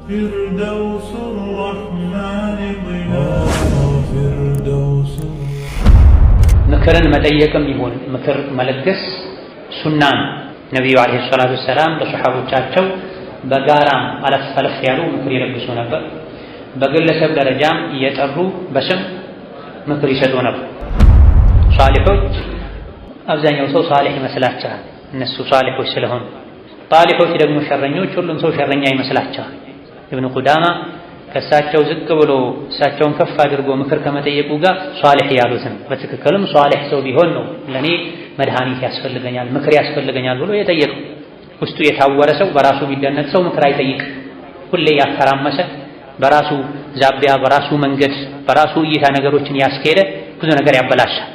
فردوس الرحمن فردوس ምክርን መጠየቅም ይሁን ምክር መለገስ ሱናን ነቢዩ አለይሂ ሰላቱ ወሰላም ለሱሐቦቻቸው በጋራ አለፍ ያሉ ምክር ይለግሱ ነበር። በግለሰብ ደረጃም እየጠሩ በስም ምክር ይሰጡ ነበር። ሷሊሖች አብዛኛው ሰው ሷሊሕ ይመስላቸዋል እነሱ ሷሊሖች ስለሆኑ፣ ጣሊሖች ደግሞ ሸረኞች ሁሉም ሰው ሸረኛ ይመስላቸዋል። ኢብኑ ቁዳማ ከእሳቸው ዝቅ ብሎ እሳቸውን ከፍ አድርጎ ምክር ከመጠየቁ ጋር ሷሊሕ ያሉትን በትክክልም ሷሊሕ ሰው ቢሆን ነው ለእኔ መድኃኒት ያስፈልገኛል ምክር ያስፈልገኛል ብሎ የጠየቀው። ውስጡ የታወረ ሰው በራሱ የሚደነቅ ሰው ምክር አይጠይቅም። ሁሌ ያተራመሰ በራሱ ዛቢያ በራሱ መንገድ በራሱ እይታ ነገሮችን ያስኬደ ብዙ ነገር ያበላሻል።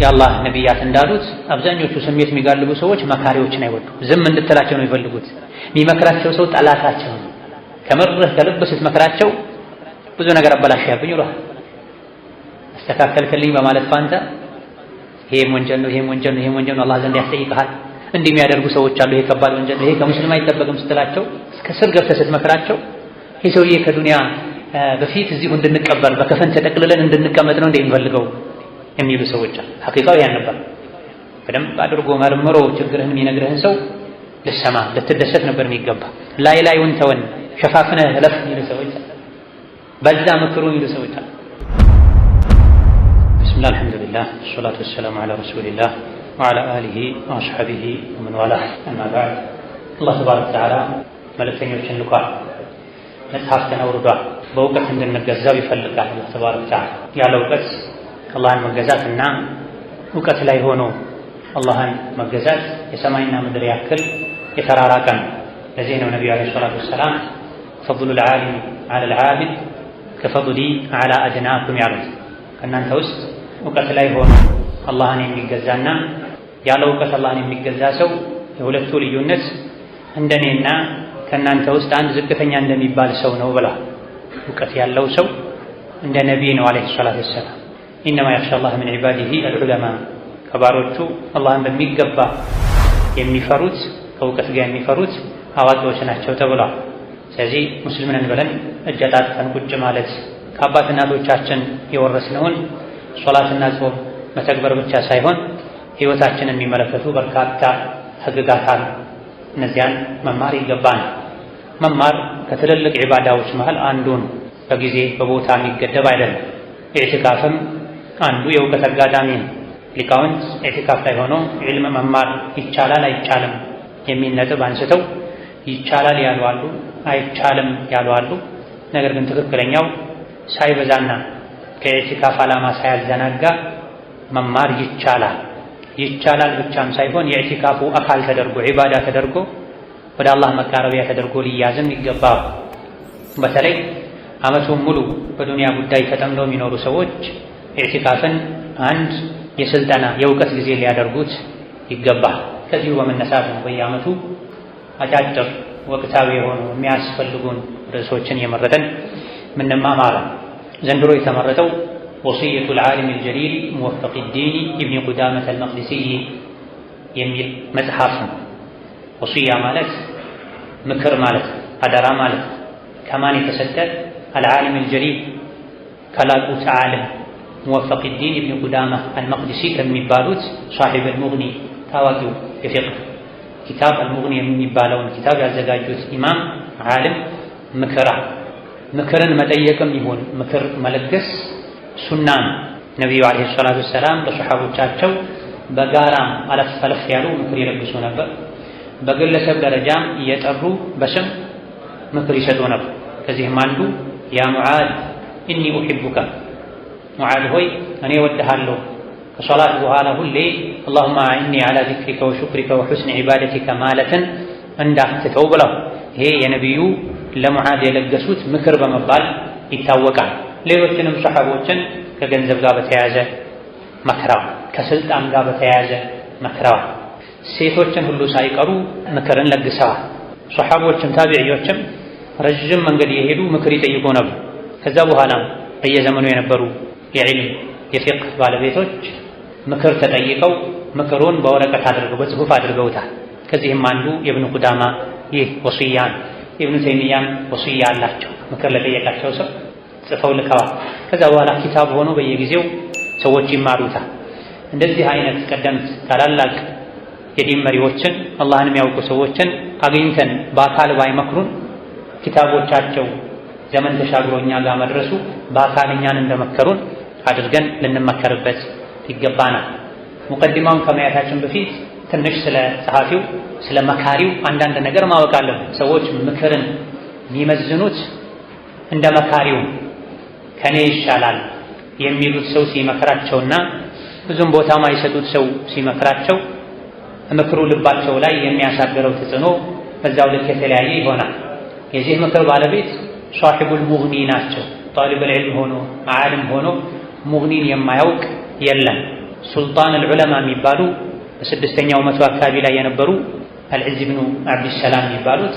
የአላህ ነቢያት እንዳሉት አብዛኞቹ ስሜት የሚጋልቡ ሰዎች መካሪዎችን አይወዱም። ዝም እንድትላቸው ነው የሚፈልጉት። የሚመክራቸው ሰው ጠላታቸው ነው። ከምርህ ከልብ ስትመክራቸው ብዙ ነገር አበላሽብኝ ይሏል። አስተካከልክልኝ በማለት ፋንታ ይሄም ወንጀል ነው ይሄም ወንጀል ነው አላህ ዘንድ ያስጠይቅሃል። እንዲህ የሚያደርጉ ሰዎች አሉ። ይሄ ከባድ ወንጀል ነው፣ ይሄ ከሙስሊም አይጠበቅም ስትላቸው እስከ ስር ገብተህ ስትመክራቸው ይህ ሰውዬ ከዱንያ በፊት እዚሁ እንድንቀበር በከፈን ተጠቅልለን እንድንቀመጥ ነው እንደሚፈልገው የሚሉ ሰዎች አሉ። ሐቂቃው ያን ነበር። በደንብ አድርጎ መርምሮ ችግርህን የሚነግርህን ሰው ልሰማ ልትደሰት ነበር የሚገባ። ላዩን ተወን ሸፋፍነህ እለፍ የሚሉ ሰዎች አሉ። በዛ ምክሩ የሚሉ ሰዎች አሉ። ቢስሚላህ አልሐምዱሊላህ ወሰላቱ ወሰላሙ ዐላ ረሱሊላህ ወዐላ አሊሂ ወአስሐቢሂ ወመን ዋላህ አማ በዕድ። አላህ ተባረከ ወተዓላ መልእክተኞችን ልኳል፣ መጽሐፍትን አውርዷል። በእውቀት እንድንገዛው ይፈልጋል። አላህ ተባረከ ወተዓላ ያለ እውቀት አላህን መገዛትና እውቀት ላይ ሆኖ አላህን መገዛት የሰማይና ምድር ያክል የተራራቀ ነው። ለዚህ ነው ነቢዩ ዓለይሂ ሰላቱ ወሰላም ፈድሉል ዓሊም ዐለል ዓቢድ ከፈድሊ ዐላ አድናኩም ያሉት። ከእናንተ ውስጥ እውቀት ላይ ሆኖ አላህን የሚገዛና ያለ እውቀት አላህን የሚገዛ ሰው የሁለቱ ልዩነት እንደኔና ከእናንተ ውስጥ አንድ ዝቅተኛ እንደሚባል ሰው ነው ብለዋል። እውቀት ያለው ሰው እንደ ነቢይ ነው ዓለይሂ ሰላቱ ወሰላም። ኢነማ የኽሻ አላህ ሚን ዒባዲሂ አልዑለማ፣ ከባሮቹ አላህን በሚገባ የሚፈሩት ከእውቀት ጋር የሚፈሩት አዋቂዎች ናቸው ተብሏል። ስለዚህ ሙስሊም ነን ብለን እጅ አጣጥፈን ቁጭ ማለት ከአባት እናቶቻችን የወረስነውን ሶላትና ጾም መተግበር ብቻ ሳይሆን ሕይወታችንን የሚመለከቱ በርካታ ህግጋት አሉ። እነዚያን መማር ይገባል። መማር ከትልልቅ ዒባዳዎች መሃል አንዱ ነው። በጊዜ በቦታ የሚገደብ አይደለም። ኢዕቲካፍም አንዱ የእውቀት አጋጣሚ ነው። ሊቃውንት ኢዕቲካፍ ላይ ሆኖ ዒልም መማር ይቻላል አይቻልም የሚል ነጥብ አንስተው ይቻላል ያሉ አሉ፣ አይቻልም ያሉ አሉ። ነገር ግን ትክክለኛው ሳይበዛና ከኢዕቲካፍ ዓላማ ሳያዘናጋ መማር ይቻላል። ይቻላል ብቻም ሳይሆን የኢዕቲካፉ አካል ተደርጎ ዒባዳ ተደርጎ ወደ አላህ መቃረቢያ ተደርጎ ሊያዝም ይገባል። በተለይ ዓመቱን ሙሉ በዱንያ ጉዳይ ተጠምደው የሚኖሩ ሰዎች ኢዕቲካፍን አንድ የስልጠና የእውቀት ጊዜ ሊያደርጉት ይገባል። ከዚሁ በመነሳት ነው በየዓመቱ አጫጭር ወቅታዊ የሆኑ የሚያስፈልጉን ርዕሶችን የመረጠን ምንማማረው። ዘንድሮ የተመረጠው ወሲየቱል ዓሊም አልጀሊል ሙወፈቂዲን ኢብኒ ቁዳመህ አልመቅዲሲይ የሚል መጽሐፍ ነው። ወሲያ ማለት ምክር ማለት አደራ ማለት ከማን የተሰጠ? አልዓሊም አልጀሊል ከላቁት ዓሊም ሙወፈቂዲን ኢብኒ ቁዳመህ አልመቅዲሲ ከሚባሉት ሷሒብ አልሙግኒ ታዋቂው የፊቅህ ኪታብ አልሙግኒ የሚባለውን ኪታብ ያዘጋጁት ኢማም ዓሊም ምክርን መጠየቅም ይሁን ምክር መለገስ ሱናን ነቢዩ ዓለይሂ ሰላቱ ወሰላም ለሱሐቦቻቸው በጋራ አለፍ ያሉ ምክር ይለግሱ ነበር። በግለሰብ ደረጃም እየጠሩ በስም ምክር ይሰጡ ነበር። ከዚህም አንዱ ያ ሙዓዝ ኢኒ ኡሒቡከ፣ ሙዓዝ ሆይ እኔ እወድሃለሁ፣ ከሶላት በኋላ ሁሌ አላሁመ አዕኒ ዐላ ዚክሪከ ወሹክሪከ ወሑስኒ ዒባደቲከ ማለትን እንዳትተው ብለው ይሄ የነቢዩ ለሙዓዝ የለገሱት ምክር በመባል ይታወቃል። ሌሎችንም ሰሐቦችን ከገንዘብ ጋር በተያያዘ መክረዋል፣ ከስልጣን ጋር በተያያዘ መክረዋል። ሴቶችን ሁሉ ሳይቀሩ ምክርን ለግሰዋል። ሰሐቦችም ታቢዕዮችም ረዥም መንገድ የሄዱ ምክር ይጠይቁ ነበር። ከዛ በኋላም በየዘመኑ የነበሩ የዕልም የፊቅህ ባለቤቶች ምክር ተጠይቀው ምክሩን በወረቀት አድርገው በጽሁፍ አድርገውታል። ከዚህም አንዱ የኢብኑ ቁዳማ ይህ ወሲያን ኢብኑ ተይሚያም ወሲያ አላቸው። ምክር ለጠየቃቸው ሰው ጽፈው ልከዋል። ከዛ በኋላ ኪታብ ሆኖ በየጊዜው ሰዎች ይማሩታል። እንደዚህ አይነት ቀደምት ታላላቅ የዲን መሪዎችን አላህን የሚያውቁ ሰዎችን አግኝተን በአካል ባይመክሩን ኪታቦቻቸው ዘመን ተሻግሮ እኛ ጋር መድረሱ በአካል እኛን እንደመከሩን አድርገን ልንመከርበት ይገባናል። ሙቀዲማውን ከማየታችን በፊት ትንሽ ስለ ጸሐፊው ስለ መካሪው አንዳንድ ነገር ማወቅ አለብን። ሰዎች ምክርን የሚመዝኑት እንደ መካሪው ከኔ ይሻላል የሚሉት ሰው ሲመክራቸውና ብዙም ቦታ ማይሰጡት ሰው ሲመክራቸው ምክሩ ልባቸው ላይ የሚያሳድረው ተጽዕኖ በዛው ልክ የተለያየ ይሆናል። የዚህ ምክር ባለቤት ሷሒቡል ሙግኒ ናቸው። ጣሊቡል ዒልም ሆኖ ዓሊም ሆኖ ሙግኒን የማያውቅ የለም። ሱልጣን አልዑለማ የሚባሉ በስድስተኛው መቶ አካባቢ ላይ የነበሩ አልዕዝ ብኑ አብድሰላም የሚባሉት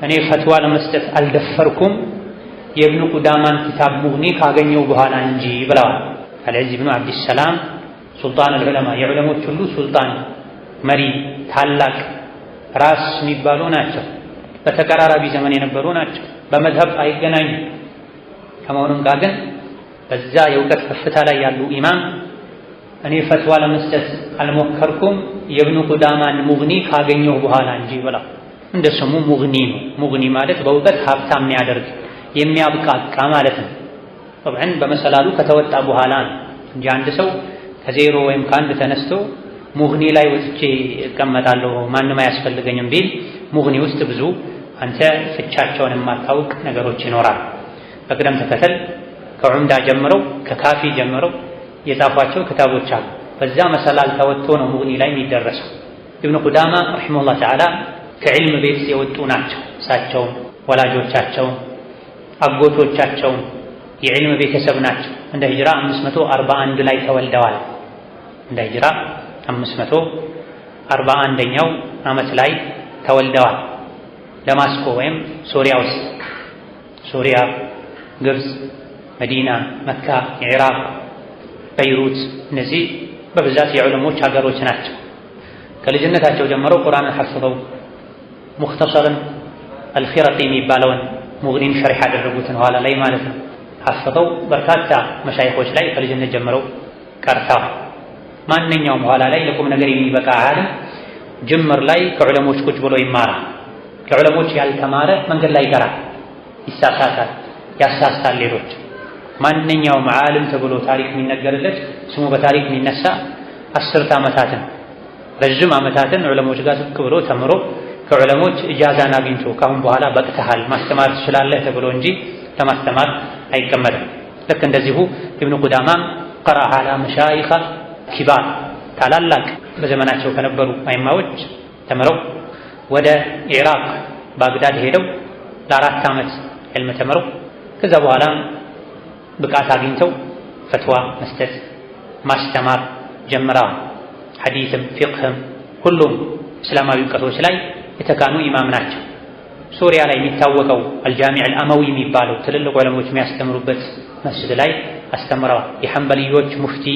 እኔ ፈትዋ ለመስጠት አልደፈርኩም የኢብኑ ቁዳማን ኪታብ ሙግኒ ካገኘው በኋላ እንጂ ብለዋል። አልዕዝ ብኑ አብድሰላም ሱልጣን አልዑለማ የዑለሞች ሁሉ ሱልጣን መሪ ታላቅ ራስ የሚባሉ ናቸው። በተቀራራቢ ዘመን የነበሩ ናቸው። በመዝሀብ አይገናኙም። ከመሆኑም ጋር ግን በዛ የእውቀት ከፍታ ላይ ያሉ ኢማም እኔ ፈትዋ ለመስጠት አልሞከርኩም የኢብኑ ቁዳማን ሙግኒ ካገኘው በኋላ እንጂ ብላ እንደ ስሙ ሙግኒ ነው። ሙግኒ ማለት በእውቀት ሀብታም የሚያደርግ የሚያብቃቃ ማለት ነው። ጠብዓን በመሰላሉ ከተወጣ በኋላ እንጂ አንድ ሰው ከዜሮ ወይም ከአንድ ተነስቶ ሙግኒ ላይ ወጥቼ እቀመጣለሁ ማንም አያስፈልገኝም ቢል ሙግኒ ውስጥ ብዙ አንተ ፍቻቸውን የማታውቅ ነገሮች ይኖራል። በቅደም ተከተል ከዑምዳ ጀምረው ከካፊ ጀምረው የጻፏቸው ክታቦች አሉ። በዛ መሰላል ተወጥቶ ነው ሙግኒ ላይ የሚደረሰው። ኢብኑ ቁዳማ ረሒመሁላህ ተዓላ ከዕልም ቤት የወጡ ናቸው። እሳቸውም ወላጆቻቸውም አጎቶቻቸውም የዕልም ቤተሰብ ናቸው። እንደ ሂጅራ 541 ላይ ተወልደዋል። እንደ ሂጅራ 541ኛው ዓመት ላይ ተወልደዋል። ደማስቆ ወይም ሶሪያ ውስጥ ሶሪያ፣ ግብፅ፣ መዲና፣ መካ፣ ኢራቅ፣ በይሩት እነዚህ በብዛት የዑለሞች ሀገሮች ናቸው። ከልጅነታቸው ጀምረው ቁርአንን ሐፍዘው ሙኽተሰርን አልኺረጢ የሚባለውን ሙግኒን ሸሪሕ ያደረጉትን ኋላ ላይ ማለት ነው ሐፍዘው በርካታ መሻይኾች ላይ ከልጅነት ጀምረው ቀርተዋል። ማንኛውም ኋላ ላይ ለቁም ነገር የሚበቃ ዓለም ጅምር ላይ ከዑለሞች ቁጭ ብሎ ይማራል። ከዑለሞች ያልተማረ መንገድ ላይ ይቀራል፣ ይሳሳታል፣ ያሳስታል ሌሎች። ማንኛውም ዓለም ተብሎ ታሪክ የሚነገርለት ስሙ በታሪክ የሚነሳ 10 ዓመታትን ረዥም ዓመታትን ዑለሞች ጋር ዝቅ ብሎ ተምሮ ከዑለሞች ኢጃዛን አግኝቶ ካሁን በኋላ በቅተሃል ማስተማር ትችላለህ ተብሎ እንጂ ለማስተማር አይቀመጥም። ልክ እንደዚሁ ኢብኑ ቁዳማም ቀረአ ዐላ መሻይኽ ኪባር ታላላቅ በዘመናቸው ከነበሩ አይማዎች ተምረው ወደ ኢራቅ ባግዳድ ሄደው ለ4 ዓመት ዕልም ተምረው ከዛ በኋላ ብቃት አግኝተው ፈትዋ መስጠት ማስተማር ጀምረዋል። ሐዲስም ፊቅህም ሁሉም እስላማዊ እውቀቶች ላይ የተካኑ ኢማም ናቸው። ሱሪያ ላይ የሚታወቀው አልጃሚዕ አልአመዊ የሚባለው ትልልቅ ዑለሞች የሚያስተምሩበት መስጅድ ላይ አስተምረዋል። የሐንበልዮች ሙፍቲ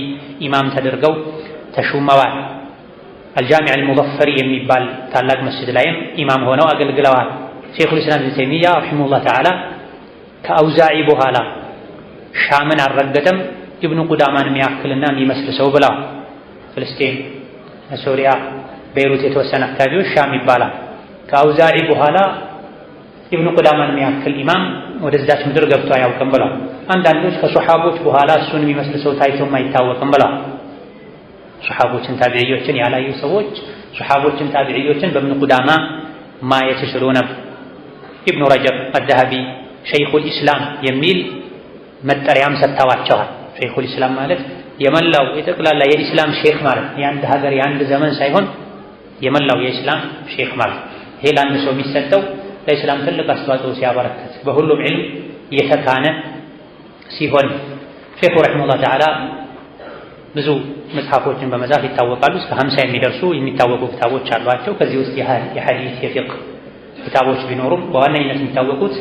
ኢማም ተደርገው ተሹመዋል። አልጃሚዕ አልሙዘፈሪ የሚባል ታላቅ መስጅድ ላይም ኢማም ሆነው አገልግለዋል። ሸይኹል ኢስላም ኢብኑ ተይሚያ ረሒመሁላህ ተዓላ ከአውዛዒ በኋላ ሻምን አልረገጠም ኢብኑ ቁዳማን የሚያክልና የሚመስል ሰው ብለዋል። ፍልስጤን፣ ሱሪያ፣ ቤይሩት የተወሰነ አካባቢዎች ሻም ይባላል። ከአውዛዒ በኋላ ኢብኑ ቁዳማን የሚያክል ኢማም ወደዛች ምድር ገብቶ አያውቅም ብለዋል። አንዳንዶች ከሶሓቦች በኋላ እሱን የሚመስል ሰው ታይቶም አይታወቅም ብለዋል። ሶሓቦችን ታቢዕዮችን ያላዩ ሰዎች ሶሓቦችን ታቢዕዮችን በኢብኑ ቁዳማ ማየት ይችሉ ነበር። ኢብኑ ረጀብ አዘሀቢ ሸይኹል ኢስላም የሚል መጠሪያም ሰጥተዋቸዋል። ሸይኹል ኢስላም ማለት የመላው የጠቅላላ የኢስላም ሼክ ማለት የአንድ ሀገር የአንድ ዘመን ሳይሆን የመላው የኢስላም ሼክ ማለት። ይሄ ለአንድ ሰው የሚሰጠው ለኢስላም ትልቅ አስተዋጽኦ ሲያበረከት በሁሉም ዒልም የተካነ ሲሆን ሼኹ ረሒመሁላህ ተዓላ ብዙ መጽሐፎችን በመጻፍ ይታወቃሉ። እስከ 50 የሚደርሱ የሚታወቁ ክታቦች አሏቸው። ከዚህ ውስጥ የሐዲስ የፊቅህ ክታቦች ቢኖሩም በዋነኝነት የሚታወቁት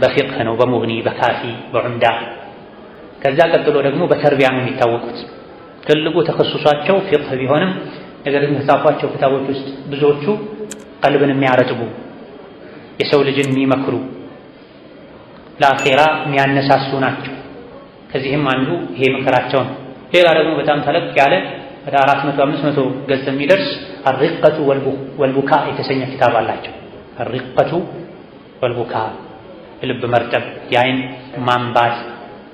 በፊቅህ ነው፣ በሙግኒ፣ በካፊ፣ በዑምዳ። ከዛ ቀጥሎ ደግሞ በተርቢያ ነው የሚታወቁት። ትልቁ ተኸሱሷቸው ፊቅህ ቢሆንም ነገር ግን ከጻፏቸው ክታቦች ውስጥ ብዙዎቹ ቀልብን የሚያረጥቡ የሰው ልጅን የሚመክሩ ለአኼራ የሚያነሳሱ ናቸው። ከዚህም አንዱ ይሄ ምክራቸው ነው። ሌላ ደግሞ በጣም ተለቅ ያለ ወደ 400-500 ገጽ የሚደርስ አርቀቱ ወልቡካ የተሰኘ ኪታብ አላቸው። አርቀቱ ወልቡካ ልብ መርጠብ፣ የአይን ማንባት፣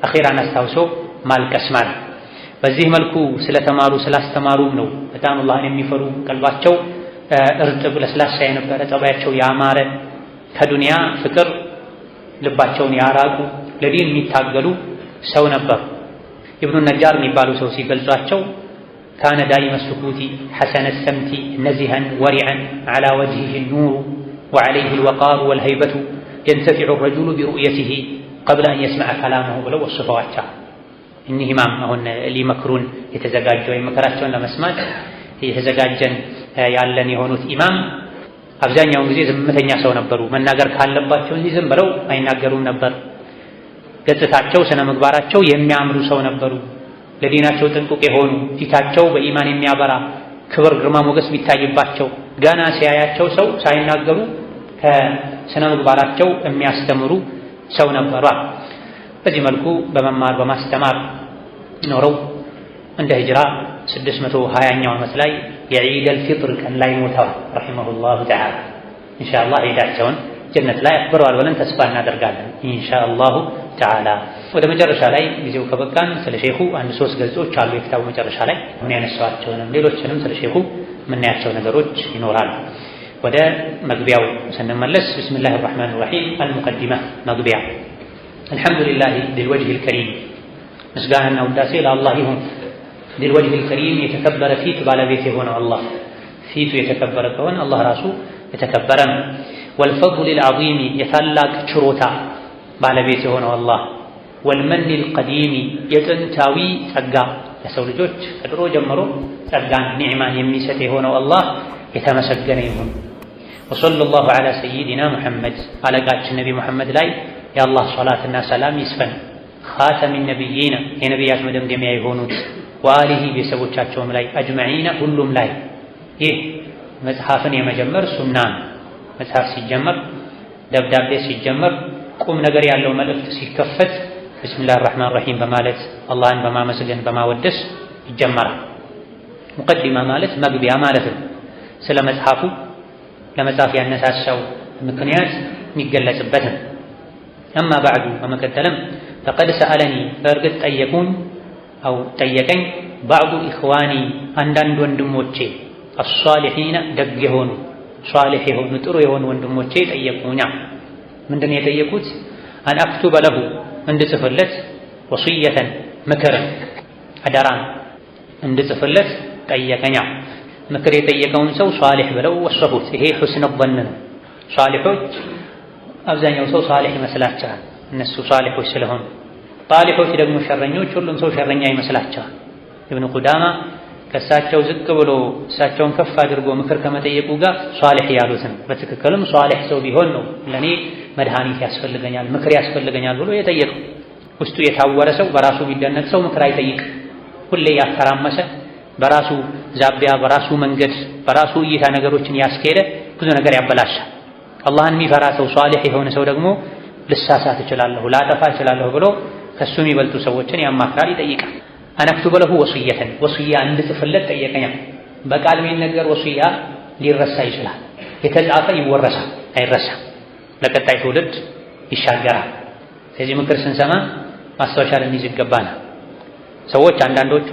አኼራን አስታውሶ ማልቀስ ማለት። በዚህ መልኩ ስለተማሩ ስላስተማሩም ነው በጣም አላህን የሚፈሩ ቀልባቸው እርጥብ ለስላሳ የነበረ ጠባያቸው ያማረ ከዱንያ ፍቅር ልባቸውን ያራቁ ለዲን የሚታገሉ ሰው ነበሩ። ኢብኑ ነጃር የሚባሉ ሰው ሲገልጿቸው ካነ ዳኢመ ሱኩቲ ሐሰነ ሰምቲ ነዚሀን ወሪዐን ዐላ ወጅሂሂ ኑሩ ወዐለይሂ ልወቃሩ ወልሀይበቱ የንተፊዑ ረጁሉ ቢሩእየቲሂ ቀብለ አን የስመዐ ከላመሁ ብለው ወስፈዋቸው። እኒህ ኢማም አሁን ሊመክሩን የተዘጋጀ ወይም መከራቸውን ለመስማት የተዘጋጀን ያለን የሆኑት ኢማም አብዛኛውን ጊዜ ዝምተኛ ሰው ነበሩ። መናገር ካለባቸው እንጂ ዝም ብለው አይናገሩም ነበር። ገጽታቸው ስነ ምግባራቸው የሚያምሩ ሰው ነበሩ። ለዲናቸው ጥንቁቅ የሆኑ ፊታቸው በኢማን የሚያበራ ክብር ግርማ ሞገስ ቢታይባቸው ገና ሲያያቸው ሰው ሳይናገሩ ከስነ ምግባራቸው የሚያስተምሩ ሰው ነበሩ። በዚህ መልኩ በመማር በማስተማር ኖረው እንደ ሂጅራ 620ኛው ዓመት ላይ የዒደል ፊጥር ቀን ላይ ሞተዋል ረሒመሁላሁ ተዓላ። ኢንሻአላህ ዒዳቸውን ጀነት ላይ አክብረዋል ብለን ተስፋ እናደርጋለን ኢንሻአላሁ ተዓላ። ወደ መጨረሻ ላይ ጊዜው ከበቃን ስለ ሼኹ 1-3 ገጾች አሉ የክታቡ መጨረሻ ላይ አሁን ያነሳኋቸውንም ሌሎችንም ስለ ሼኹ የምናያቸው ነገሮች ይኖራሉ። ወደ መግቢያው ስንመለስ ቢስሚላሂ ረሕማኒ ረሒም አልሙቀዲማ መግቢያ። አልሐምዱሊላሂ ዚልወጅሂል ከሪም ምስጋናና ውዳሴ ለአላህ ይሁን። ዚልወጅሂል ከሪም የተከበረ ፊት ባለቤት የሆነው አላህ ፊቱ የተከበረ ከሆነ አላህ ራሱ የተከበረ ነው። ወልፈድሊል ዐዚም የታላቅ ችሮታ ባለቤት የሆነው አላህ ወልመኒል ቀዲም የጥንታዊ ጸጋ ለሰው ልጆች ከድሮ ጀምሮ ጸጋን ኒዕማን የሚሰጥ የሆነው አላህ የተመሰገነ ይሁን። ወሰለላሁ ዐላ ሰይዲና ሙሐመድ አለቃችን ነቢ ሙሐመድ ላይ የአላህ ሶላትና ሰላም ይስፈን። ኻተሚ ነቢይና የነቢያት መደምደሚያ የሆኑት ወአሊሂ ቤተሰቦቻቸውም ላይ አጅመዒና ሁሉም ላይ። ይህ መጽሐፍን የመጀመር ሱና ነው። መጽሐፍ ሲጀመር ደብዳቤ ሲጀመር ቁም ነገር ያለው መልእክት ሲከፈት ቢስሚላህ ራሕማን ራሒም በማለት አላህን በማመስገን በማወደስ ይጀመራል። ሙቀዲማ ማለት መግቢያ ማለት ነው። ስለ መጽሐፉ ለመጻፍ ያነሳሳው ምክንያት የሚገለጽበት ነው። አማ ባዕዱ በመቀጠልም ፈቀድ ሰአለኒ በእርግጥ ጠየቁኝ አው ጠየቀኝ ባዕዱ ኢኽዋኒ አንዳንድ ወንድሞቼ አሷሊሒና ደግ የሆኑ ሷሊሕ የሆኑ ጥሩ የሆኑ ወንድሞቼ ጠየቁኛ። ምንድን የጠየቁት? አን አክቱበ ለሁ እንድጽፍለት ወስየተን ምክርን አደራን እንድጽፍለት ጠየቀኛ። ምክር የጠየቀውን ሰው ሷሊሕ ብለው ወሰፉት። ይሄ ሑስነ ظን ነው። ሷሊሖች አብዛኛው ሰው ሷሊሕ ይመስላቸዋል እነሱ ሷሊሖች ስለሆኑ። ጣሊሖች ደግሞ ሸረኞች፣ ሁሉም ሰው ሸረኛ ይመስላቸዋል። ኢብኑ ቁዳማ ከእሳቸው ዝቅ ብሎ እሳቸውን ከፍ አድርጎ ምክር ከመጠየቁ ጋር ሷሊሕ ያሉትን በትክክልም ሷሊሕ ሰው ቢሆን ነው ለእኔ መድኃኒት ያስፈልገኛል ምክር ያስፈልገኛል ብሎ የጠየቀው። ውስጡ የታወረ ሰው በራሱ የሚደነቅ ሰው ምክር አይጠይቅ። ሁሌ ያተራመሰ በራሱ ዛቢያ በራሱ መንገድ በራሱ እይታ ነገሮችን ያስኬደ ብዙ ነገር ያበላሻል። አላህን የሚፈራ ሰው ሷሊሕ የሆነ ሰው ደግሞ ልሳሳት እችላለሁ ላጠፋ እችላለሁ ብሎ ከሱ የሚበልጡ ሰዎችን ያማክራል፣ ይጠይቃል። አነክቱበ ለሁ ወስየተን ወስያ እንድጽፍለት ጠየቀኛ። በቃል የሚነገር ወስያ ሊረሳ ይችላል። የተጻፈ ይወረሳል፣ አይረሳም፣ ለቀጣይ ትውልድ ይሻገራል። ስለዚህ ምክር ስንሰማ ማስታወሻ ልንይዝ ይገባናል። ሰዎች አንዳንዶቹ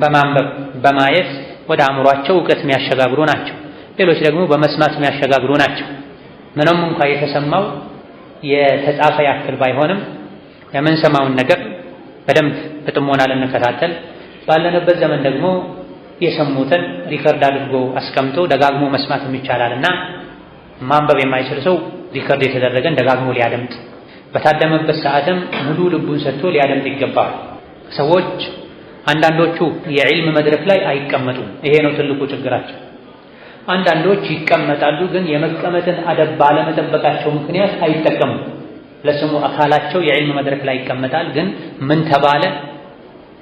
በማንበብ በማየት ወደ አእምሯቸው እውቀት የሚያሸጋግሩ ናቸው። ሌሎች ደግሞ በመስማት የሚያሸጋግሩ ናቸው። ምንም እንኳ የተሰማው የተጻፈ ያክል ባይሆንም የምንሰማውን ነገር በደንብ በጥሞና ልንከታተል፣ ባለንበት ዘመን ደግሞ የሰሙትን ሪከርድ አድርጎ አስቀምጦ ደጋግሞ መስማት ይቻላልና ማንበብ የማይችል ሰው ሪከርድ የተደረገን ደጋግሞ ሊያደምጥ፣ በታደመበት ሰዓትም ሙሉ ልቡን ሰጥቶ ሊያደምጥ ይገባል። ሰዎች አንዳንዶቹ የዕልም መድረክ ላይ አይቀመጡም። ይሄ ነው ትልቁ ችግራቸው። አንዳንዶች ይቀመጣሉ፣ ግን የመቀመጥን አደብ ባለመጠበቃቸው ምክንያት አይጠቀሙም። ለስሙ አካላቸው የዕልም መድረክ ላይ ይቀመጣል፣ ግን ምን ተባለ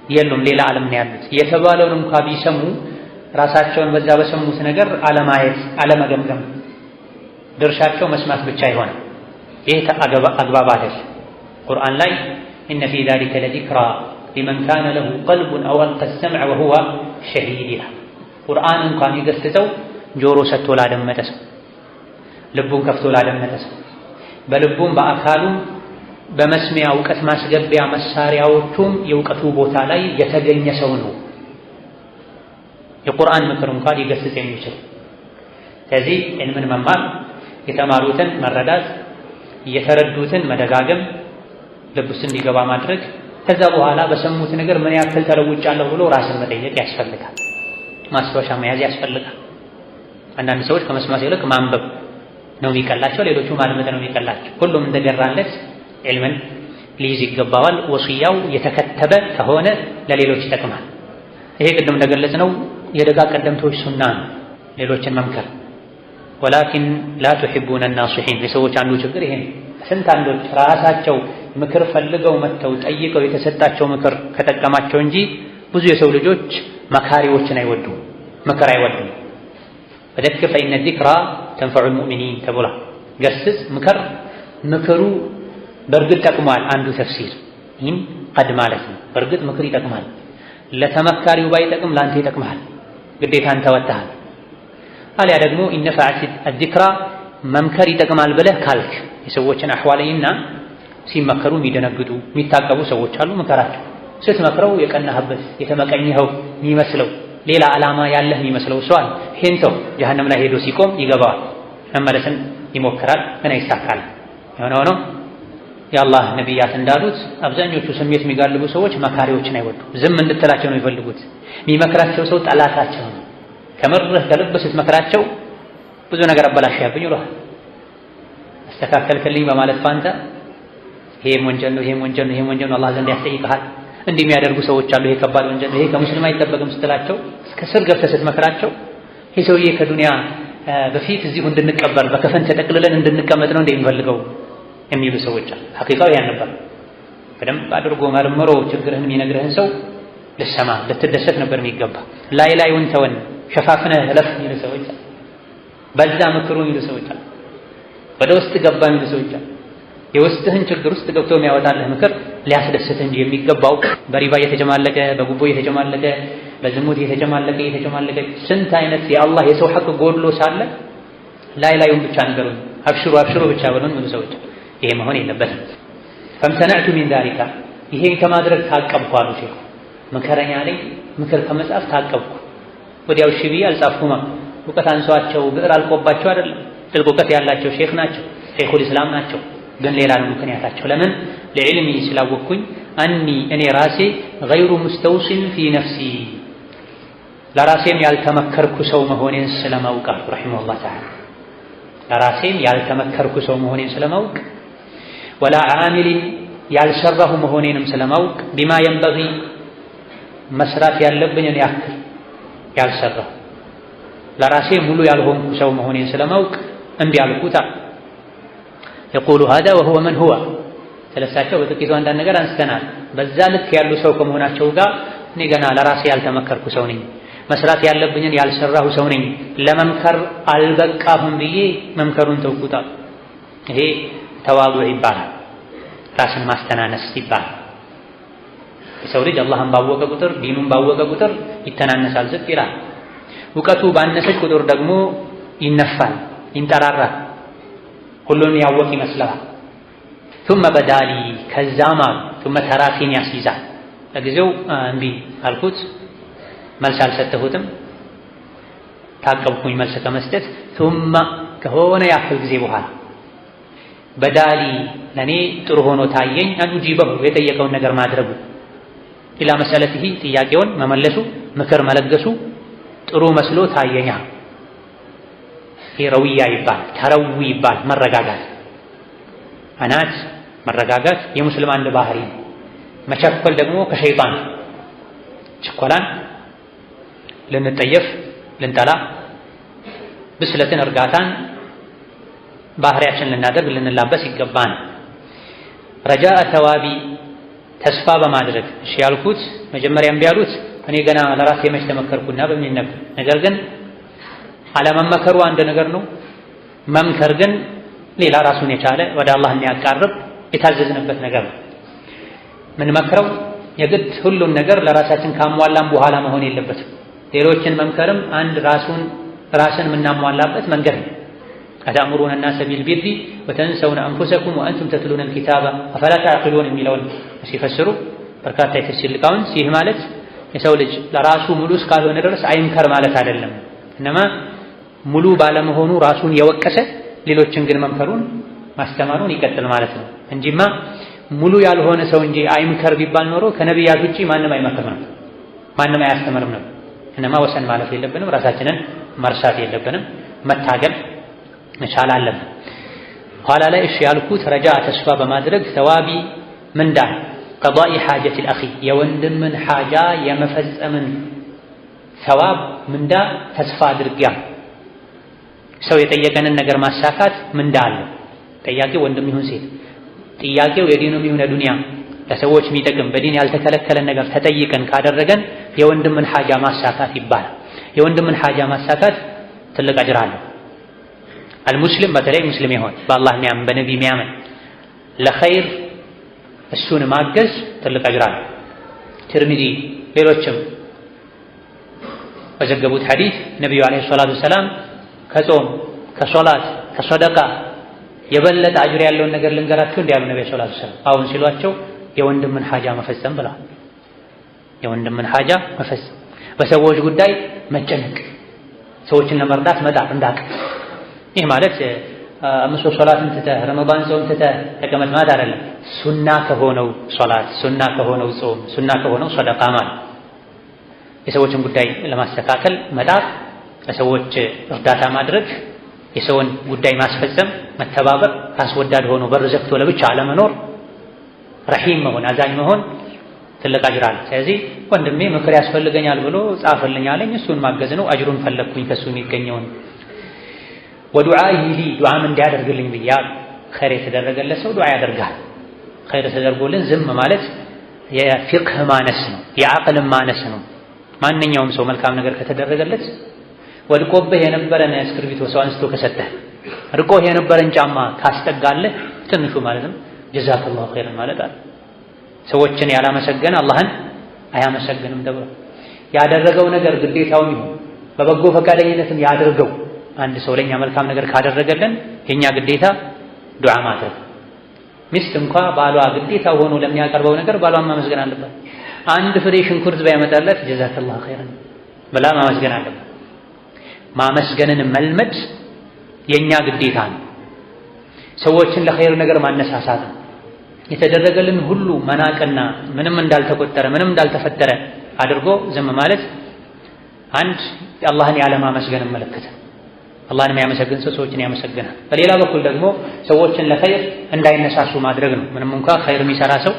የሉም፣ ሌላ ዓለም ነው ያሉት። የተባለውን እንኳ ቢሰሙ ራሳቸውን በዛ በሰሙት ነገር አለማየት፣ አለመገምገም፣ ድርሻቸው መስማት ብቻ ይሆናል። ይህ አግባብ አይደል። ቁርአን ላይ ኢነ ፊ ዛሊከ ለዚክራ ሊመን ካነ ለሁ ቀልቡን አው አልቀ ሰምዐ ወሁወ ሸሂድ ይላል። ቁርአን እንኳን የገሰጸው ጆሮ ሰጥቶ ላደመጠ ሰው፣ ልቡን ከፍቶ ላደመጠ ሰው፣ በልቡም በአካሉም በመስሚያ እውቀት ማስገቢያ መሳሪያዎቹም የእውቀቱ ቦታ ላይ የተገኘ ሰው ነው የቁርአን ምክር እንኳን ሊገስጽ የሚችል። ስለዚህ ዕልምን መማር፣ የተማሩትን መረዳት፣ የተረዱትን መደጋገም፣ ልብ ውስጥ እንዲገባ ማድረግ፣ ከዛ በኋላ በሰሙት ነገር ምን ያክል ተለውጫለሁ ብሎ ራስን መጠየቅ ያስፈልጋል። ማስታወሻ መያዝ ያስፈልጋል። አንዳንድ ሰዎች ከመስማት ይልቅ ማንበብ ነው የሚቀላቸው፣ ሌሎቹ ማድመጥ ነው የሚቀላቸው። ሁሉም እንደገራለት ዕልምን ሊይዝ ይገባዋል። ወሲያው የተከተበ ከሆነ ለሌሎች ይጠቅማል። ይሄ ቅድም እንደገለጽነው የደጋ ቀደምቶች ሱና ነው፣ ሌሎችን መምከር። ወላኪን ላ ቱሒቡነ ናሲሒን የሰዎች አንዱ ችግር ይሄ ነው። ስንት አንዶች ራሳቸው ምክር ፈልገው መጥተው ጠይቀው የተሰጣቸው ምክር ከጠቀማቸው እንጂ ብዙ የሰው ልጆች መካሪዎችን አይወዱም፣ ምክር አይወዱም። ፈዘክር ፈኢነ ዚክራ ተንፈዑል ሙእሚኒን ተብሏል። ገስጽ፣ ምክር፣ ምክሩ በእርግጥ ጠቅሟል። አንዱ ተፍሲር ይህም ቀድ ማለት ነው። በእርግጥ ምክር ይጠቅማል። ለተመካሪው ባይጠቅም ለአንተ ይጠቅምሃል፣ ግዴታን ተወጥተሃል። አሊያ ደግሞ ኢነ ፈዐት ዚክራ መምከር ይጠቅማል ብለህ ካልክ የሰዎችን አሕዋልና ሲመከሩ የሚደነግጡ የሚታቀቡ ሰዎች አሉ። ምከራቸው። ስትመክረው የቀናህበት የተመቀኘኸው የሚመስለው ሌላ ዓላማ ያለህ የሚመስለው ሰው አለ። ይሄን ሰው ጀሀነም ላይ ሄዶ ሲቆም ይገባዋል፣ መመለስን ይሞክራል፣ ግን አይሳካል። የሆነ ሆኖ የአላህ ነቢያት እንዳሉት አብዛኞቹ ስሜት የሚጋልቡ ሰዎች መካሪዎችን አይወዱም። ዝም እንድትላቸው ነው የሚፈልጉት። የሚመክራቸው ሰው ጠላታቸው ነው። ከምርህ ከልብ ስትመክራቸው ብዙ ነገር አበላሽብኝ ይሏል። አስተካከልክልኝ በማለት ፋንታ ይሄም ወንጀል ነው፣ ይሄም ወንጀል ነው፣ ይሄም ወንጀል ነው፣ አላህ ዘንድ ያስጠይቅሃል። እንዲህ የሚያደርጉ ሰዎች አሉ። ይሄ ከባድ ወንጀል ነው፣ ይሄ ከሙስሊም አይጠበቅም ስትላቸው፣ እስከ ስር ገብተህ ስትመክራቸው ይሄ ሰውዬ ከዱንያ በፊት እዚሁ እንድንቀበር በከፈን ተጠቅልለን እንድንቀመጥ ነው እንደሚፈልገው የሚሉ ሰዎች አሉ። ሐቂቃው ያን ነበር። በደንብ አድርጎ መርምሮ ችግርህን የሚነግርህን ሰው ልሰማ ልትደሰት ነበር የሚገባ። ላዩን ተወን ሸፋፍነህ እለፍ የሚሉ ሰዎች አሉ። በዛ ምክሩ የሚሉ ሰዎች አሉ። ወደ ውስጥ ገባ የሚሉ ሰዎች አሉ። የውስጥህን ችግር ውስጥ ገብቶ የሚያወጣልህ ምክር ሊያስደስትህ እንጂ የሚገባው በሪባ የተጨማለቀ በጉቦ የተጨማለቀ በዝሙት የተጨማለቀ ስንት አይነት የአላህ የሰው ሐቅ ጎድሎ ሳለ ላዩን ብቻ ነገሩን አብሽሩ ብቻ በሉን የሚሉ ሰዎች ይሄ መሆን የለበትም። ፈምተነዕቱ ሚን ዛሊካ ይሄን ከማድረግ ታቀብኩ አሉ ሼኹ። ምክረኛ ላይ ምክር ከመጻፍ ታቀብኩ። ወዲያው እሺ ብዬ አልጻፍኩማ። እውቀት አንሷቸው ብዕር አልቆባቸው አይደለም፣ ጥልቅ እውቀት ያላቸው ሼኽ ናቸው፣ ሼኹል ኢስላም ናቸው። ግን ሌላ ነው ምክንያታቸው። ለምን? ለዕልሚ ስላወቅኩኝ እኔ ራሴ ገይሩ ሙስተውሲን ፊ ነፍሲ ለራሴም ያልተመከርኩ ሰው መሆኔን ስለማውቅ ረሒመሁላህ ተዓላ ለራሴም ያልተመከርኩ ሰው መሆኔን ስለማውቅ ወላ ዓሚሊን ያልሰራሁ መሆኔንም ስለማውቅ ቢማ የንበጊ መስራት ያለብኝን ያክል ያልሰራሁ ለራሴ ሙሉ ያልሆንኩ ሰው መሆኔን ስለማውቅ እንዲህ አልኩት። የቁሉ ሃዛ ወሁወ መን ሁወ ስለሳቸው በጥቂቱ አንዳንድ ነገር አንስተናል። በዛ ልክ ያሉ ሰው ከመሆናቸው ጋር እኔ ገና ለራሴ ያልተመከርኩ ሰው ነኝ፣ መስራት ያለብኝን ያልሰራሁ ሰው ነኝ፣ ለመምከር አልበቃሁም ብዬ መምከሩን ተውኩት። ይሄ ተዋዱዕ ይባላል፣ ራስን ማስተናነስ ይባላል። የሰው ልጅ አላህን ባወቀ ቁጥር ዲኑን ባወቀ ቁጥር ይተናነሳል፣ ዝቅ ይላል። እውቀቱ ባነሰች ቁጥር ደግሞ ይነፋል፣ ይንጠራራል፣ ሁሉን ያወቅ ይመስላል። ثم በዳሊ ከዛማ ثم ተራፊን ያስይዛል። ለጊዜው እምቢ አልኩት፣ መልስ አልሰጠሁትም፣ ታቀብኩኝ መልስ ከመስጠት። ثم ከሆነ ያክል ጊዜ በኋላ በዳሊ ለኔ ጥሩ ሆኖ ታየኝ። አንጂበሁ የጠየቀውን ነገር ማድረጉ ኢላ መሰለቲሂ ጥያቄውን መመለሱ ምክር መለገሱ ጥሩ መስሎ ታየኛ። ረዊያ ይባል ተረዊ ይባል መረጋጋት አናት መረጋጋት የሙስሊም አንድ ባህሪ ነው። መቸኮል ደግሞ ከሸይጣን ችኮላን ልንጠየፍ ልንጠላ ብስለትን እርጋታን ባህሪያችን ልናደርግ ልንላበስ ይገባን። ረጃአ ተዋቢ ተስፋ በማድረግ እሺ ያልኩት መጀመሪያም ቢያሉት እኔ ገና ለራሴ መች ተመከርኩና በሚል ነበር። ነገር ግን አለመመከሩ አንድ ነገር ነው፣ መምከር ግን ሌላ ራሱን የቻለ ወደ አላህ የሚያቃርብ የታዘዝንበት ነገር ነው። ምን መክረው የግድ ሁሉን ነገር ለራሳችን ካሟላን በኋላ መሆን የለበትም። ሌሎችን መምከርም አንድ ራስን የምናሟላበት መንገድ ነው። አተእሙሩነ ናሰ ቢልቢሪ ወተንሰውነ አንፉሰኩም ወአንቱም ተትሉነ አልኪታበ አፈላ ተዕቂሉን የሚለውን ሲፈስሩ በርካታ የተፍሲር ሊቃውንት ይህ ማለት የሰው ልጅ ለራሱ ሙሉ እስካልሆነ ድረስ አይምከር ማለት አይደለም። እነማ ሙሉ ባለመሆኑ ራሱን የወቀሰ ሌሎችን ግን መምከሩን ማስተማሩን ይቀጥል ማለት ነው እንጂማ ሙሉ ያልሆነ ሰው እንጂ አይምከር ቢባል ኖሮ ከነቢያት ውጪ ማንም አይመክርም፣ ማንም አያስተምርም ነው። እነማ ወሰን ማለት የለብንም፣ ራሳችንን መርሳት የለብንም፣ መታገል መቻል አለብን። ኋላ ላይ እሺ ያልኩት ረጃ ተስፋ በማድረግ ተዋቢ ምንዳ ቀዷኢ ሓጀቲል አኺ የወንድምን ሓጃ የመፈጸምን ተዋብ ምንዳ ተስፋ አድርጊያ ሰው የጠየቀንን ነገር ማሳካት ምንዳ አለ። ጠያቂው ወንድም ይሁን ሴት፣ ጥያቄው የዲኑም ይሁን የዱንያ ለሰዎች የሚጠቅም በዲን ያልተከለከለን ነገር ተጠይቀን ካደረገን የወንድምን ሓጃ ማሳካት ይባላል። የወንድምን ሓጃ ማሳካት ትልቅ አጅር አለው። አልሙስሊም በተለይ ሙስሊም ይሆን በአላህ የሚያምን በነቢ የሚያምን ለኸይር እሱን ማገዝ ትልቅ አጅር አለው። ትርሚዚ ሌሎችም በዘገቡት ሐዲስ ነቢዩ ዓለይሂ ሰላቱ ወሰላም ከጾም ከሶላት ከሰደቃ የበለጠ አጅር ያለውን ነገር ልንገራችሁ እንዲያሉ ነብዩ ሰለላሁ ዐለይሂ ወሰለም አሁን ሲሏቸው የወንድምን ሓጃ መፈጸም ብለዋል። የወንድምን ሓጃ መፈጸም፣ በሰዎች ጉዳይ መጨነቅ፣ ሰዎችን ለመርዳት መጣር እንዳቅ። ይህ ማለት አምስት ሶላትን ትተህ ረመዳን ጾም ትተህ ተቀመጥ ማለት አይደለም። ሱና ከሆነው ሶላት፣ ሱና ከሆነው ጾም፣ ሱና ከሆነው ሰደቃ ማለት የሰዎችን ጉዳይ ለማስተካከል መጣር፣ ለሰዎች እርዳታ ማድረግ፣ የሰውን ጉዳይ ማስፈጸም፣ መተባበር፣ ራስ ወዳድ ሆኖ በር ዘግቶ ለብቻ አለመኖር፣ ረሂም መሆን፣ አዛኝ መሆን ትልቅ አጅር አለ። ስለዚህ ወንድሜ ምክር ያስፈልገኛል ብሎ ጻፈልኝ አለኝ፣ እሱን ማገዝ ነው። አጅሩን ፈለግኩኝ ከሱ የሚገኘውን። ወዱዓኢሂ ሊ ዱዓም እንዲያደርግልኝ ብያል። ኸይር የተደረገለት ሰው ዱዓ ያደርጋል። ኸይር ተደርጎልን ዝም ማለት የፊቅህ ማነስ ነው፣ የዓቅልም ማነስ ነው። ማንኛውም ሰው መልካም ነገር ከተደረገለት ወድቆብህ የነበረን እስክርቢቶ ሰው አንስቶ ከሰጠህ፣ ርቆህ የነበረን ጫማ ካስጠጋለህ ትንሹ ማለትም ጀዛከላሁ ኸይረን ማለት አለ። ሰዎችን ያላመሰገነ አላህን አያመሰግንም ተብሎ ያደረገው ነገር ግዴታውም ይሁን በበጎ ፈቃደኝነትም ያድርገው። አንድ ሰው ለኛ መልካም ነገር ካደረገልን የኛ ግዴታ ዱዓ ማድረግ። ሚስት እንኳ ባሏ ግዴታ ሆኖ ለሚያቀርበው ነገር ባሏን ማመስገን አለበት። አንድ ፍሬ ሽንኩርት ባያመጣለት ጀዛከላሁ ኸይረን ብላ ማመስገን አለበት። ማመስገንን መልመድ የኛ ግዴታ ነው። ሰዎችን ለኸይር ነገር ማነሳሳት ነው። የተደረገልን ሁሉ መናቅና ምንም እንዳልተቆጠረ ምንም እንዳልተፈጠረ አድርጎ ዝም ማለት አንድ አላህን ያለማመስገን መለከተ። አላህን የሚያመሰግን ሰው ሰዎችን ያመሰግናል። በሌላ በኩል ደግሞ ሰዎችን ለኸይር እንዳይነሳሱ ማድረግ ነው። ምንም እንኳ ኸይር የሚሰራ ሰው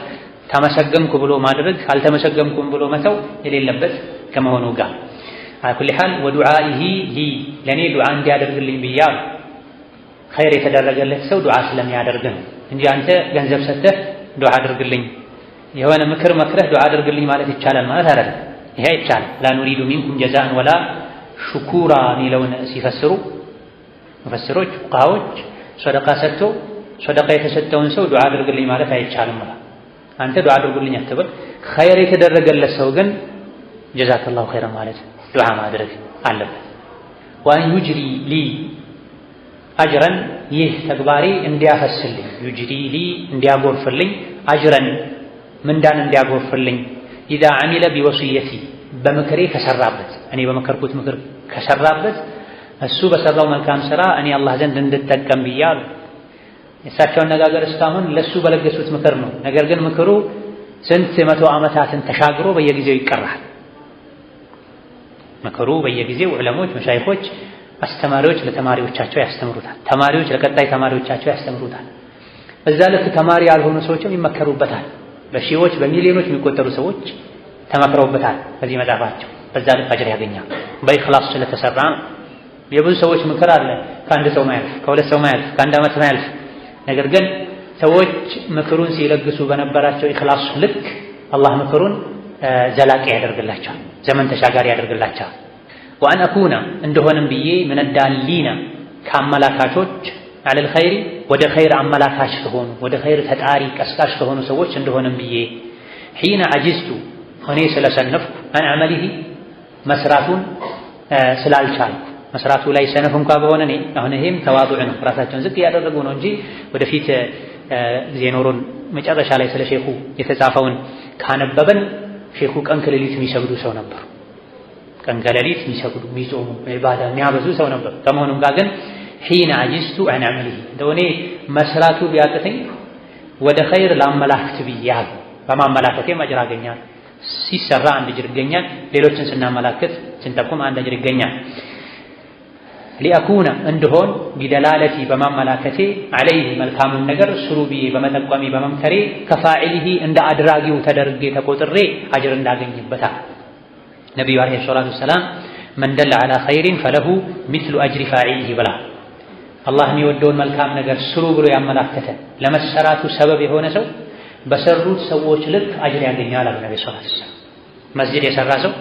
ተመሰገንኩ ብሎ ማድረግ አልተመሰገንኩም ብሎ መተው የሌለበት ከመሆኑ ጋር አኩል ሐል ወዱዓኢሂ ሊ ለኔ ዱዓ እንዲያደርግልኝ ብያል። ኸይር የተደረገለት ሰው ዱዓ ስለሚያደርግ ነው እንጂ አንተ ገንዘብ ሰጥተህ ዱዓ አድርግልኝ የሆነ ምክር መክረህ ዱዓ አድርግልኝ ማለት ይቻላል ማለት አይደለም። ይሄ ይቻላል። ላ ኑሪዱ ሚንኩም ጀዛአን ወላ ሹኩራ ሚለውን ሲፈስሩ ሙፈስሮች ፉቃሃዎች ሰደቃ ሰጥቶ ሰደቃ የተሰጠውን ሰው ዱዓ አድርግልኝ ማለት አይቻልም ማለት አንተ ዱዓ አድርጉልኝ አትበል። ኸይር የተደረገለት ሰው ግን ጀዛከላሁ ኸይረን ማለት ዱዓ ማድረግ አለበት። ወአን ዩጅሪ ሊ አጅረን ይህ ተግባሬ እንዲያፈስልኝ ዩጅሪ ሊ እንዲያጎርፍልኝ አጅረን ምንዳን እንዲያጎርፍልኝ ኢዛ አሚለ ቢወሲየቲ በምክሬ ከሰራበት እኔ በመከርኩት ምክር ከሰራበት እሱ በሰራው መልካም ስራ እኔ አላህ ዘንድ እንድጠቀም ብያለሁ። የእሳቸው አነጋገር እስካሁን ለሱ በለገሱት ምክር ነው። ነገር ግን ምክሩ ስንት መቶ ዓመታትን ተሻግሮ በየጊዜው ይቀራል። ምክሩ በየጊዜው ዑለሞች፣ መሻይኾች፣ አስተማሪዎች ለተማሪዎቻቸው ያስተምሩታል። ተማሪዎች ለቀጣይ ተማሪዎቻቸው ያስተምሩታል። በዛ ልክ ተማሪ ያልሆኑ ሰዎችም ይመከሩበታል። በሺዎች በሚሊዮኖች የሚቆጠሩ ሰዎች ተመክረውበታል በዚህ መጽሐፋቸው። በዛ ልክ አጅር ያገኛል። በኢኽላስ ስለተሰራ የብዙ ሰዎች ምክር አለ ከአንድ ሰው ማያልፍ፣ ከሁለት ሰው ማያልፍ፣ ከአንድ ዓመት ማያልፍ። ነገር ግን ሰዎች ምክሩን ሲለግሱ በነበራቸው ኢኽላስ ልክ አላህ ምክሩን ዘላቂ ያደርግላቸዋል፣ ዘመን ተሻጋሪ ያደርግላቸዋል። ወአን አኩና እንደሆነም ብዬ ምን ዳሊና ከአመላካቾች አለል ኸይሪ ወደ ኸይር አመላካች ከሆኑ ወደ ኸይር ተጣሪ ቀስቃሽ ከሆኑ ሰዎች እንደሆነም ብዬ ሒነ አጅዝቱ እኔ ስለሰነፍኩ አን አመሊሂ መስራቱን ስላልቻልኩ መስራቱ ላይ ሰነፍ እንኳ በሆነ እኔ አሁን ይሄም ተዋዱዕ ነው፣ ራሳቸውን ዝቅ እያደረጉ ነው እንጂ ወደፊት ጊዜ ኖሮን መጨረሻ ላይ ስለ ሼኹ የተጻፈውን ካነበበን ሼኹ ቀን ከሌሊት የሚሰግዱ ሰው ነበሩ። ቀን ከሌሊት የሚሰግዱ የሚጾሙ ኢባዳ የሚያበዙ ሰው ነበሩ። ከመሆኑም ጋር ግን ሒነ አጅዝቱ አን አመሊሂ እንደሆነ መስራቱ ቢያቅተኝ ወደ ኸይር ላመላክት ብያለሁ። በማመላከቴም አጅር አገኛለሁ። ሲሰራ አንድ አጅር ይገኛል። ሌሎችን ስናመላክት ስንጠቁም አንድ አጅር ይገኛል። ሊአኩነ እንደሆን ቢደላለቲ በማመላከቴ ዐለይሂ መልካሙን ነገር ስሩ ብዬ በመጠቋሚ በመምከሬ ከፋዒሊሂ እንደ አድራጊው ተደርጌ ተቆጥሬ አጅር እንዳገኝበታል። ነቢዩ ዓለይሂ ሰላቱ ወሰላም መን ደለ ዐላ ኸይሪን ፈለሁ ሚስሉ አጅሪ ፋዒሊሂ ብላ አላህ የሚወደውን መልካም ነገር ስሩ ብሎ ያመላከተ ለመሰራቱ ሰበብ የሆነ ሰው በሰሩት ሰዎች ልክ አጅር ያገኛል አሉ ነብዩ ሰለላሁ ዐለይሂ ወሰለም። መስጂድ የሰራ ሰው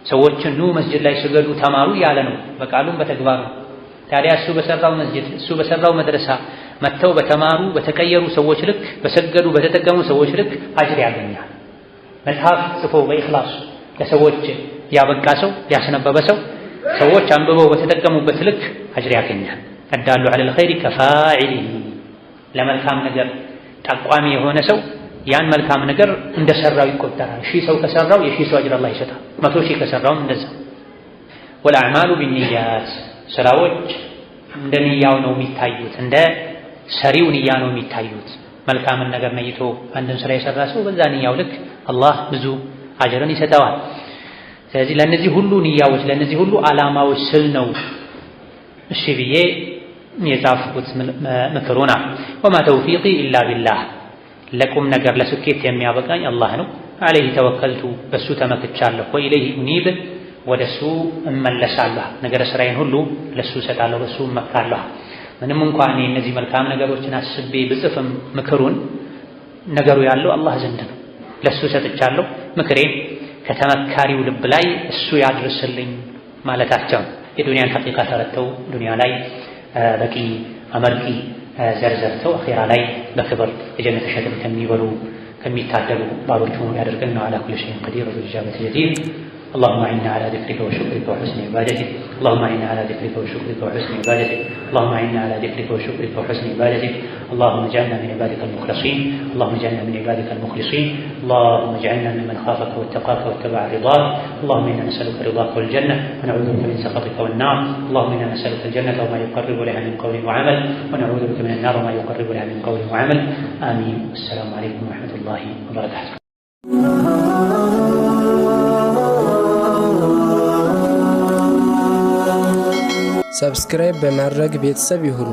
ሰዎችን ኑ መስጂድ ላይ ስገዱ ተማሩ ያለ ነው፣ በቃሉም በተግባሩ። ታዲያ እሱ በሰራው መስጂድ እሱ በሰራው መድረሳ መጥተው በተማሩ በተቀየሩ ሰዎች ልክ በሰገዱ በተጠቀሙ ሰዎች ልክ አጅር ያገኛል። መጽሐፍ ጽፎ በኢኽላስ ለሰዎች ያበቃ ሰው ያስነበበ ሰው ሰዎች አንብበው በተጠቀሙበት ልክ አጅር ያገኛል። አዳሉ ዐለል ኸይሪ ከፋዒሊሂ ለመልካም ነገር ጠቋሚ የሆነ ሰው ያን መልካም ነገር እንደሰራው ይቆጠራል። 1000 ሰው ከሰራው የ1000 ሰው አጅር አላህ ይሰጣል። 100 ሺህ ከሰራውም እንደዛ። ወልአዕማሉ ቢንኒያት ስራዎች እንደ ንያው ነው የሚታዩት፣ እንደ ሰሪው ንያ ነው የሚታዩት። መልካምን ነገር ነይቶ አንድን ስራ የሰራ ሰው በዛ ንያው ልክ አላህ ብዙ አጅርን ይሰጠዋል። ስለዚህ ለነዚህ ሁሉ ንያዎች ለነዚህ ሁሉ ዓላማዎች ስል ነው እሺ ብዬ የጻፍኩት ምክሩና ወማ ተውፊቂ ኢላ ቢላህ ለቁም ነገር ለስኬት የሚያበቃኝ አላህ ነው። ዐለይሂ ተወከልቱ በሱ ተመክቻለሁ። ወኢለይሂ ኡኒብ ወደሱ እመለሳለሁ። ነገረ ስራዬን ሁሉ ለሱ እሰጣለሁ፣ በሱ እመካለሁ። ምንም እንኳን እነዚህ መልካም ነገሮችን አስቤ ብጽፍም ምክሩን ነገሩ ያለው አላህ ዘንድ ነው። ለሱ ሰጥቻለሁ። ምክሬን ከተመካሪው ልብ ላይ እሱ ያድርስልኝ ማለታቸው የዱንያን ሐቂቃ ተረድተው ዱንያ ላይ በቂ አመርቂ ዘርዘርተው አኺራ ላይ በክብር የጀነት ሸክም ከሚበሉ ከሚታደሉ ባሮቹ ያደርገን ነው። አላ ኩሊ ሸይኢን ቀዲር ወልኢጃበቲ ጀዲር። اللهم إنا على ذكرك وشكرك وحسن عبادتك اللهم إنا على ذكرك وشكرك وحسن عبادتك اللهم إنا على ذكرك وشكرك وحسن عبادتك اللهم اجعلنا من عبادك المخلصين اللهم اجعلنا من عبادك المخلصين اللهم اجعلنا ممن خافك واتقاك واتبع رضاك اللهم إنا نسألك رضاك والجنة ونعوذ بك من سخطك والنار اللهم إنا نسألك الجنة وما يقرب لها من قول وعمل ونعوذ بك من النار وما يقرب لها من قول وعمل آمين. السلام عليكم ورحمة الله وبركاته. ሰብስክራይብ በማድረግ ቤተሰብ ይሁኑ።